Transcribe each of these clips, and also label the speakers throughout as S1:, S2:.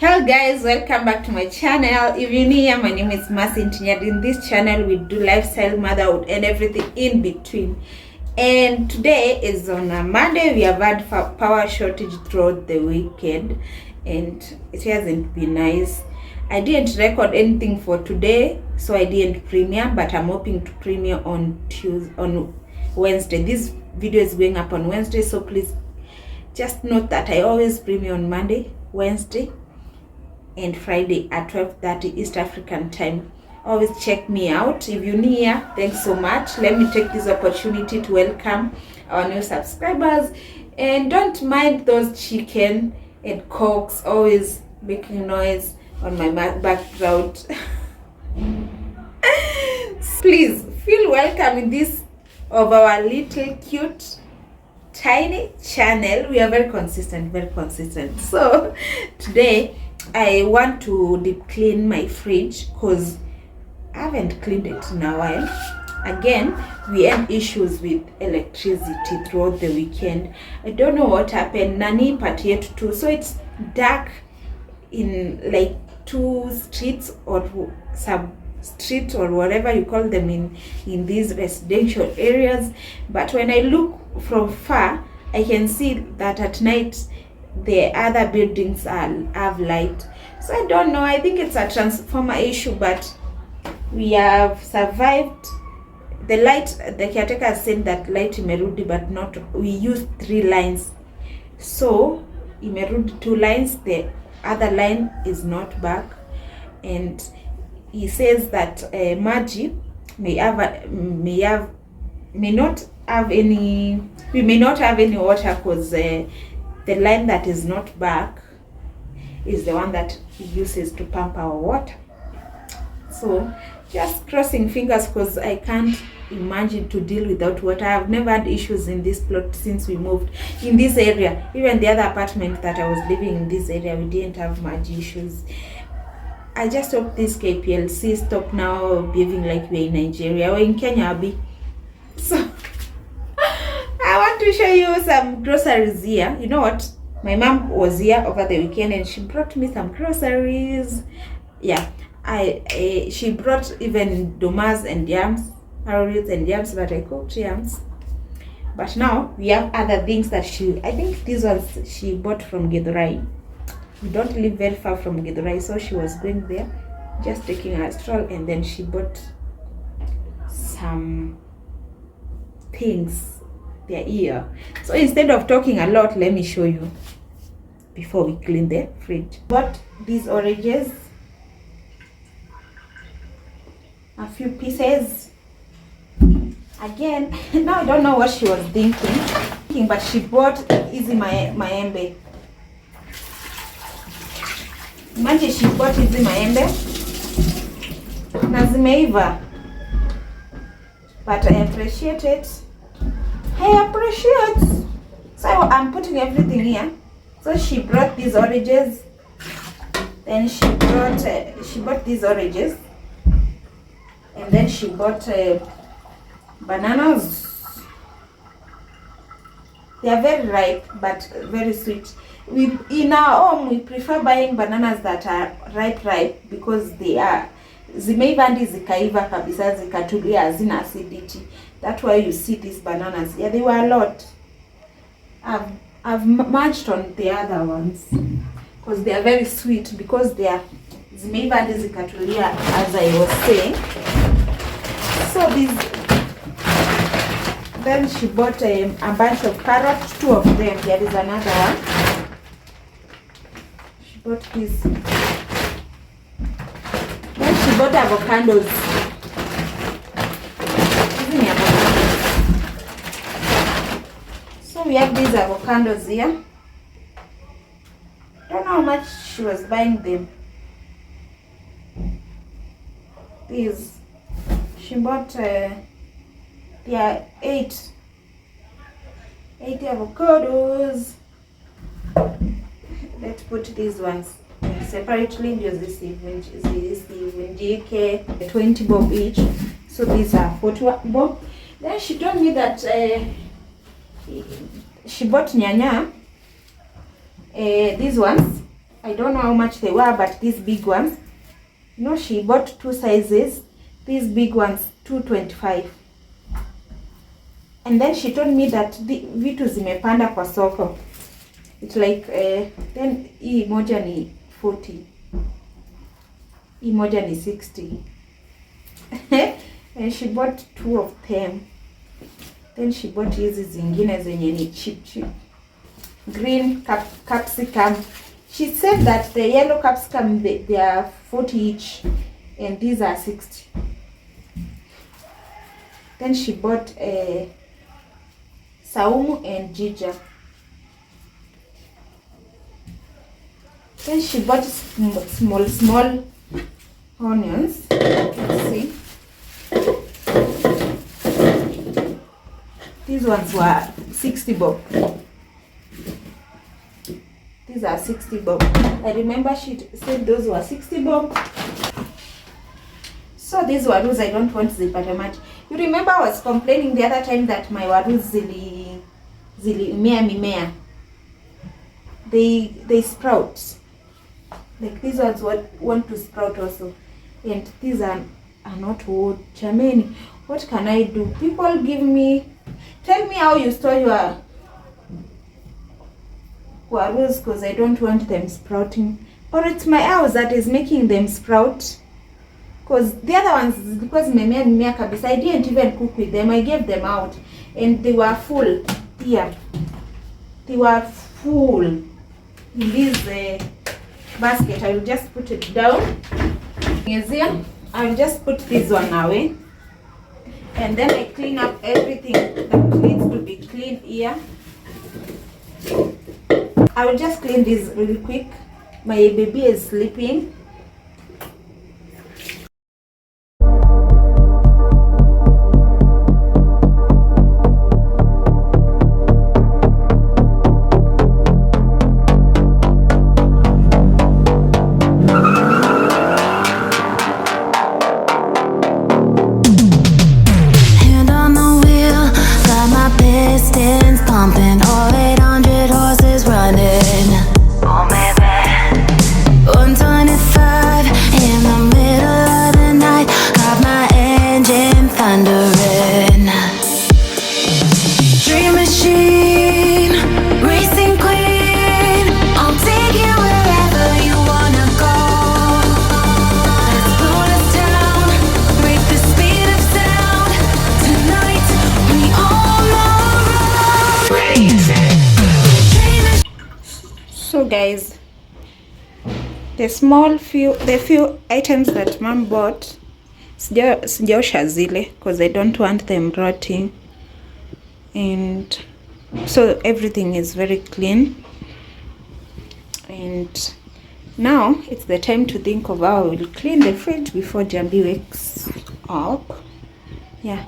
S1: Hello guys, welcome back to my channel. If you're new here, my name is Mercy. In this channel we do lifestyle, motherhood and everything in between. And today is on a Monday. We have had power shortage throughout the weekend and it hasn't been nice. I didn't record anything for today, so I didn't premiere, but I'm hoping to premiere on Wednesday. This video is going up on Wednesday, so please just note that I always premiere on Monday, Wednesday and Friday at 12:30 East African time. Always check me out. If you're new here, thanks so much. Let me take this opportunity to welcome our new subscribers, and don't mind those chicken and cocks always making noise on my background. Please feel welcome in this of our little cute tiny channel. We are very consistent. So today I want to deep clean my fridge because I haven't cleaned it in a while. Again, we had issues with electricity throughout the weekend. I don't know what happened. Nani partied too, so it's dark in like two streets or sub streets or whatever you call them in these residential areas. But when I look from far, I can see that at night the other buildings have light. So I don't know, I think it's a transformer issue, but we have survived. The light, the caretaker said that light imerudi, but not, we used 3 lines, so imerudi 2 lines, the other line is not back. And he says that Maji may not have any water because the line that is not back is the one that he uses to pump our water. So just crossing fingers because I can't imagine to deal without water. I've never had issues in this plot since we moved in this area. Even the other apartment that I was living in this area, we didn't have much issues. I just hope this KPLC stop now behaving like we're in Nigeria or in Kenya, Abi. So I want to show you some groceries here. You know what? My mom was here over the weekend and she brought me some groceries. Yeah, she brought even domas and yams, arrowroot and yams, but I cooked yams. But now we have other things that I think these ones she bought from Githurai. We don't live very far from Githurai, so she was going there, just taking a stroll, and then she bought some things there here. So instead of talking a lot, let me show you before we clean the fridge. Bought these oranges, a few pieces. Again, now I don't know what she was thinking, but she bought easy maembe. Imagine she bought hizi maembe na zimeiva, but I appreciate it. So I'm putting everything here. So she brought these oranges, then she bought these oranges, and then she bought bananas. They are very ripe but very sweet. In our home we prefer buying bananas that are ripe because they are zimeiva and zikaiva kabisa, zikatulia, hazina acidity. That's why you see these bananas. Yeah, they were a lot. I've matched on the other ones because they are very sweet, because they are zimeiva and zikatulia, as I was saying. So then she bought a bunch of carrots, 2 of them. There is another one. She bought this. Then she bought avocados. So we have these avocados here. Don't know how much she was buying them. These. She bought there are 8 avocados. Let's put these ones separately. Just this JK 20 bob each. So these are 40 bob. Then she told me that she bought nyanya. These ones I don't know how much they were, but these big ones, she bought 2 sizes. These big ones 225. And then she told me that vitu zimepanda kwa soko. It's like then hii moja ni 40. Hii moja ni 60. And she bought 2 of them. Then she bought hizi zingine zenye ni cheap. Green capsicum. She said that the yellow capsicum, they are 40 each. And these are 60. Then she bought saumu and ginger. Then she bought small onions. Let's see. These ones were 60 bob. These are 60 bob. I remember she said those were 60 bob. So these warus, I don't want zipate much. You remember I was complaining the other time that my warus zili mimea. They sprout. Like these ones want to sprout also. And these are not wood. Jamani, what can I do? People tell me how you store your warus, because I don't want them sprouting. Or it's my house that is making them sprout. Because the other ones, because mimea kabisa, I didn't even cook with them. I gave them out. And they were full. Here. They were full. In this basket, I will just put it down. Here, I will just put this one away. And then I clean up everything that needs to be cleaned here. I will just clean this really quick. My baby is sleeping.
S2: Pumping all 800 horses running. Oh baby, 125 in the middle of the night. Got my engine thundering. Dream machine, racing queen. I'll take you wherever you wanna go. Let's blow this town, break the speed of sound. Tonight we all know.
S1: So guys, the few items that mom bought, sijaosha zile because I don't want them rotting, and so everything is very clean. And now it's the time to think of how we'll clean the fridge before Jambi wakes up. Yeah,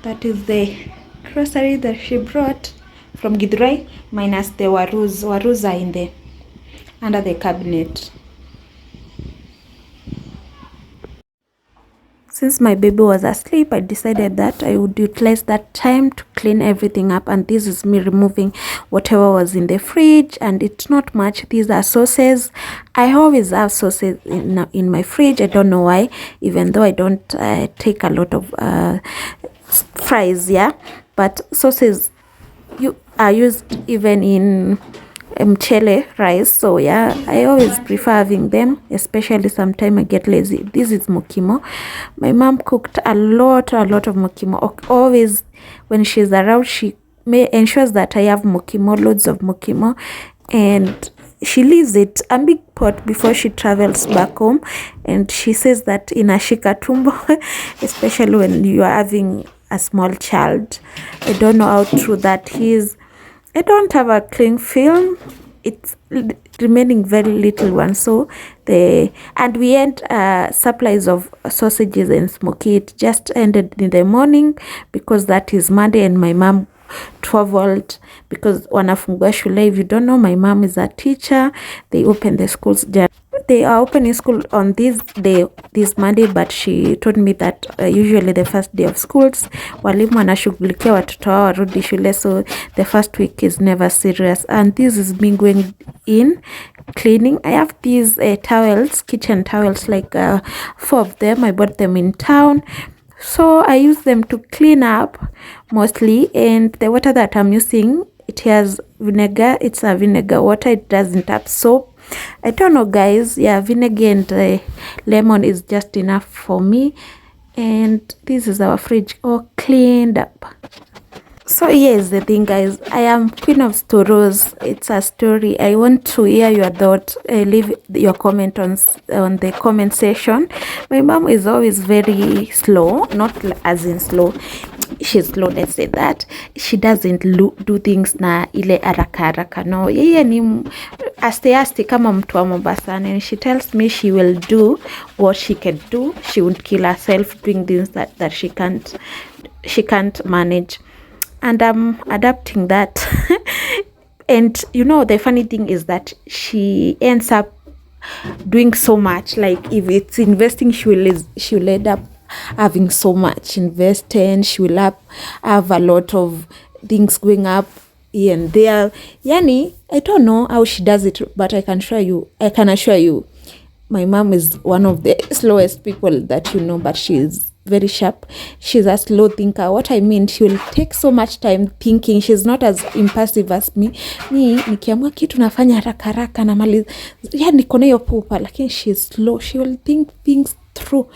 S1: that is the grocery that she brought from Githurai, minus the warus. Warus are in under the cabinet. Since my baby was asleep, I decided that I would utilize that time to clean everything up. And this is me removing whatever was in the fridge, and it's not much. These are sauces. I always have sauces in my fridge. I don't know why, even though I don't take a lot of fries, yeah, but sauces are used even in mchele rice. So yeah, I always prefer having them, especially sometimes I get lazy. This is mukimo. My mom cooked a lot of mukimo. Always when she's around, she ensures that I have mukimo, loads of mukimo, and she leaves it a big pot before she travels back home. And she says that inashika tumbo, especially when you are having a small child. I don't know how true that is. I don't have a cling film. It's remaining very little one. So and we had supplies of sausages and smoky. It just ended in the morning because that is Monday, and my mom traveled because wanafungua shule. If you don't know, my mom is a teacher. They open the schools they are opening school on this day, this Monday, but she told me that usually the first day of schools walimu wanashughulikia watoto wao warudi shule, so the first week is never serious. And this is me going in cleaning. I have these towels, kitchen towels, like 4 of them. I bought them in town, so I use them to clean up mostly. And the water that I'm using, it has vinegar. It's a vinegar water. It doesn't have soap. I don't know, guys. Yeah, vinegar and lemon is just enough for me. And this is our fridge all cleaned up. So here is the thing, guys. I am queen of stories. It's a story. I want to hear your thoughts. Leave your comment on the comment section. My mom is always very slow, not as in slow. She's slow, let's say that. She doesn't do things na ile haraka haraka. No, yeye ni aste kama mtu wa Mombasa, and she tells me she will do what she can do. She won't kill herself doing things that she can't manage. And I'm adapting that. And you know, the funny thing is that she ends up doing so much. Like if it's investing, she will end up having so much invested. She will have a lot of things going up here and there. Yani, I don't know how she does it, but I can assure you, my mom is one of the slowest people that you know, but she's very sharp. She's a slow thinker. What I mean, she will take so much time thinking. She's not as impulsive as me. Nikiamua kitu nafanya haraka haraka na mali. Yeah, niko na hiyo pupa, lakini she's slow. She will think things through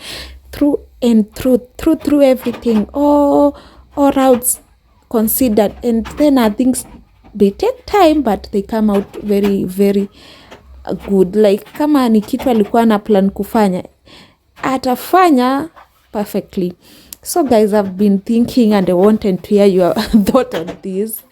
S1: everything. All routes considered. And then things, they take time, but they come out very, very good. Like kama ni kitu alikuwa na plan kufanya, atafanya perfectly. So guys, I've been thinking and I wanted to hear your thought on this.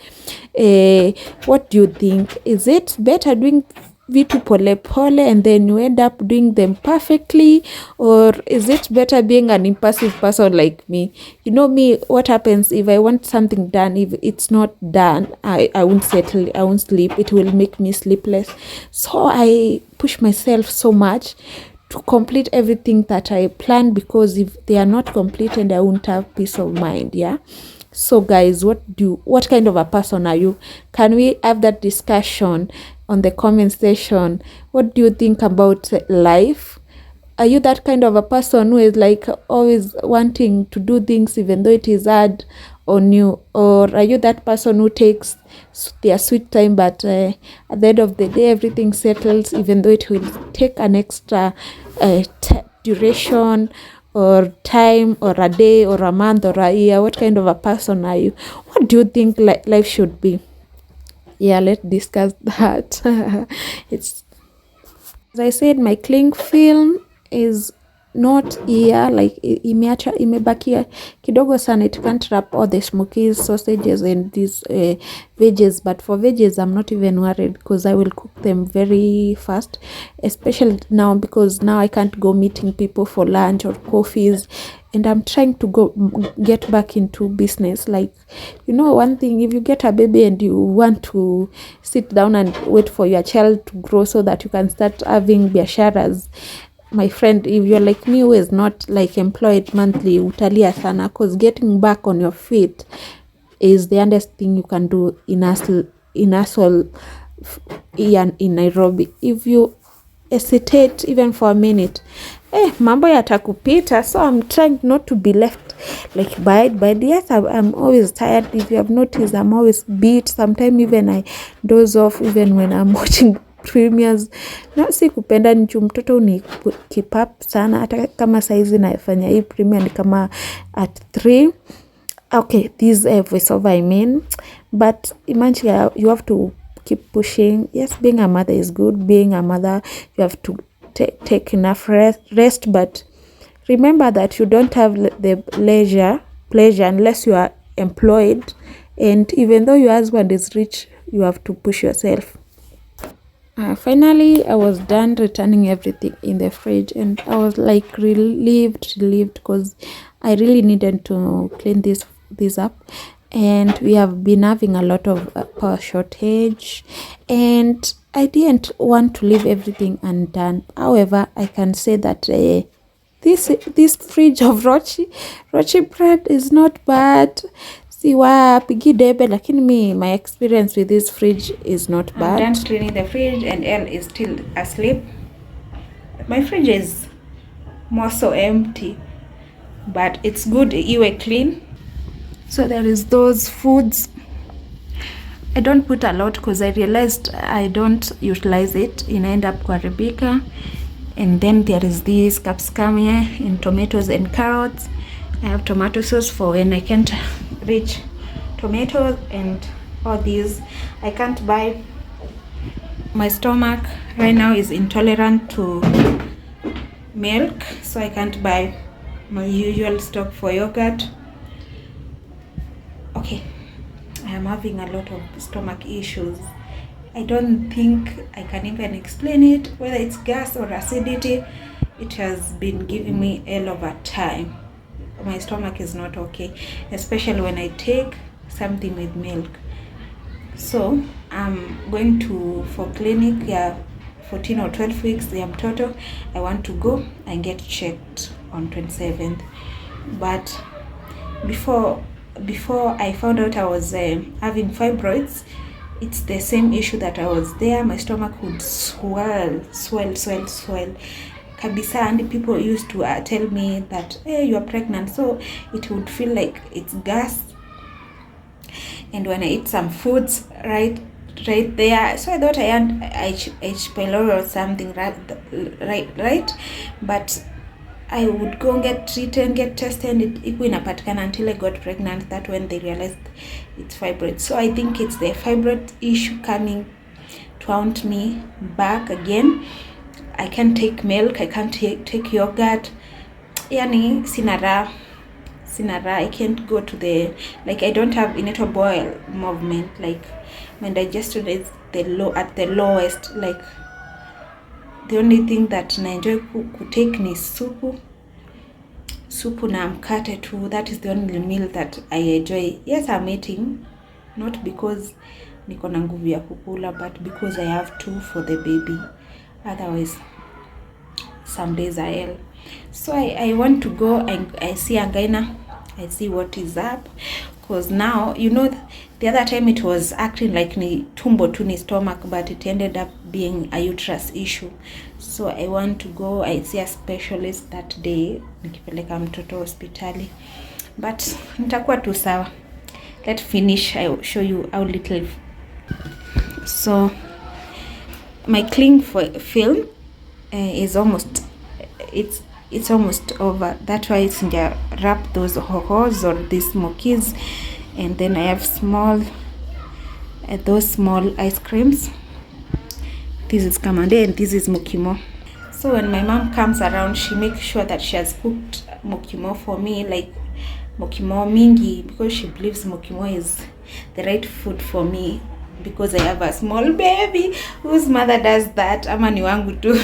S1: What do you think? Is it better doing vitu pole pole and then you end up doing them perfectly, or is it better being an impulsive person like me? You know me, what happens if I want something done, if it's not done, I won't settle, I won't sleep. It will make me sleepless. So I push myself so much to complete everything that I plan, because if they are not completed, I won't have peace of mind. Yeah. So guys, what kind of a person are you? Can we have that discussion on the comment section? What do you think about life? Are you that kind of a person who is like always wanting to do things even though it is hard on you? Or are you that person who takes their sweet time, but at the end of the day everything settles, even though it will take an extra duration or time or a day or a month or a year? What kind of a person are you? What do you think life should be? Yeah, let's discuss that. It's, as I said, my cling film is not here, like imebakia kidogo sana. It can't wrap all the smokies, sausages and these veggies, but for veggies I'm not even worried, because I will cook them very fast, especially now, because now I can't go meeting people for lunch or coffees, and I'm trying to get back into business. Like, you know, one thing, if you get a baby and you want to sit down and wait for your child to grow so that you can start having biasharas, my friend, if you're like me, who is not like employed monthly, utalia sana, because getting back on your feet is the hardest thing you can do in Nairobi. If you hesitate even for a minute, mambo yatakupita. So I'm trying not to be left like by yes, I'm always tired. If you have noticed, I'm always beat. Sometimes even I doze off even when I'm watching premiers. Na si kupenda, ni mtoto ni keep up sana. Hata kama saizi nafanya hii premier ni kama at 3. Okay, this voiceover I mean. But imagine you have to keep pushing. Yes, being a mother is good. Being a mother, you have to take enough rest. But remember that you don't have the pleasure unless you are employed. And even though your husband is rich, you have to push yourself. Finally, I was done returning everything in the fridge, and I was like relieved, because I really needed to clean this up. And we have been having a lot of power shortage, and I didn't want to leave everything undone. However, I can say that this fridge of Rochi bread is not bad. Siwa pigi debe, lakini my experience with this fridge is not bad. I'm done cleaning the fridge and Elle is still asleep. My fridge is more so empty, but it's good iwe clean. So there is those foods. I don't put a lot because I realized I don't utilize it. Inaenda kuharibika. And then there is this capsicum here and tomatoes and carrots. I have tomato sauce for when I can't reach tomatoes and all these. I can't buy. My stomach right now is intolerant to milk, so I can't buy my usual stock for yogurt. Okay, I am having a lot of stomach issues. I don't think I can even explain it, whether it's gas or acidity. It has been giving me hell of a time. My stomach is not okay, especially when I take something with milk. So I'm going for clinic, 14 or 12 weeks ya mtoto. I want to go and get checked on 27th. But before I found out I was having fibroids, it's the same issue that I was there. My stomach would swell kabisa, and people used to tell me that, hey, you are pregnant, so it would feel like it's gas. And when I eat some foods right there, so I thought I had H. pylori or something, right? But I would go and get treated, get tested, and it inapatikana until I got pregnant. That when they realized it's fibroid. So I think it's the fibroid issue coming to haunt me back again. I can't take milk, I can't take yogurt. Yani sina raha. I can't go to I don't have initial bowel movement. Like my digestion is at the lowest. Like the only thing that I enjoy kutake ni supu na mkate too. That is the only meal that I enjoy. Yes, I'm eating, not because niko na nguvu ya kukula, but because I have to for the baby. Otherwise, some days I ill. So I want to go and I see Angaina. I see what is up. Because now, the other time it was acting like ni tumbo tu ni stomach, but it ended up being a uterus issue. So I want to go, I see a specialist that day, nikipeleka mtoto hospitali. But nitakuwa tu sawa. Let's finish, I will show you how little. So my cling film is almost, it's almost over. That's why it's wrap those hohos or these smokies. And then I have those small ice creams. This is kamande and this is mokimo. So when my mom comes around, she makes sure that she has cooked mokimo for me, like mokimo mingi, because she believes mokimo is the right food for me, because I have a small baby whose mother does that. Ama ni wangu tu.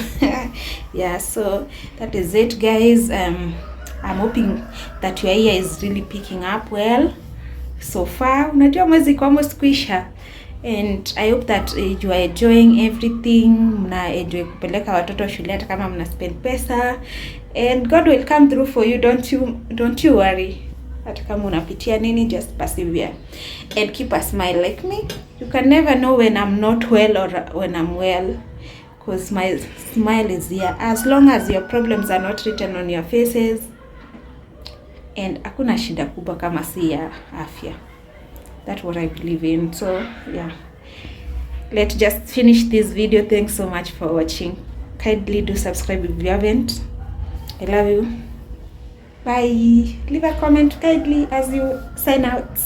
S1: Yeah, so that is it, guys. I'm hoping that your ear is really picking up well so far. Unajua mwezi kwa almost kuisha, and I hope that you are enjoying everything. Mna enjoy kupeleka watoto shule hata kama mna spend pesa, and God will come through for you. Don't you worry. Hata kama unapitia nini, just persevere and keep a smile. Like me, you can never know when I'm not well or when I'm well, because my smile is here. As long as your problems are not written on your faces, and hakuna shida kubwa kama si ya afya. That's what I believe in. So yeah, let's just finish this video. Thanks so much for watching. Kindly do subscribe if you haven't. I love you. Bye. Leave a comment kindly as you sign out.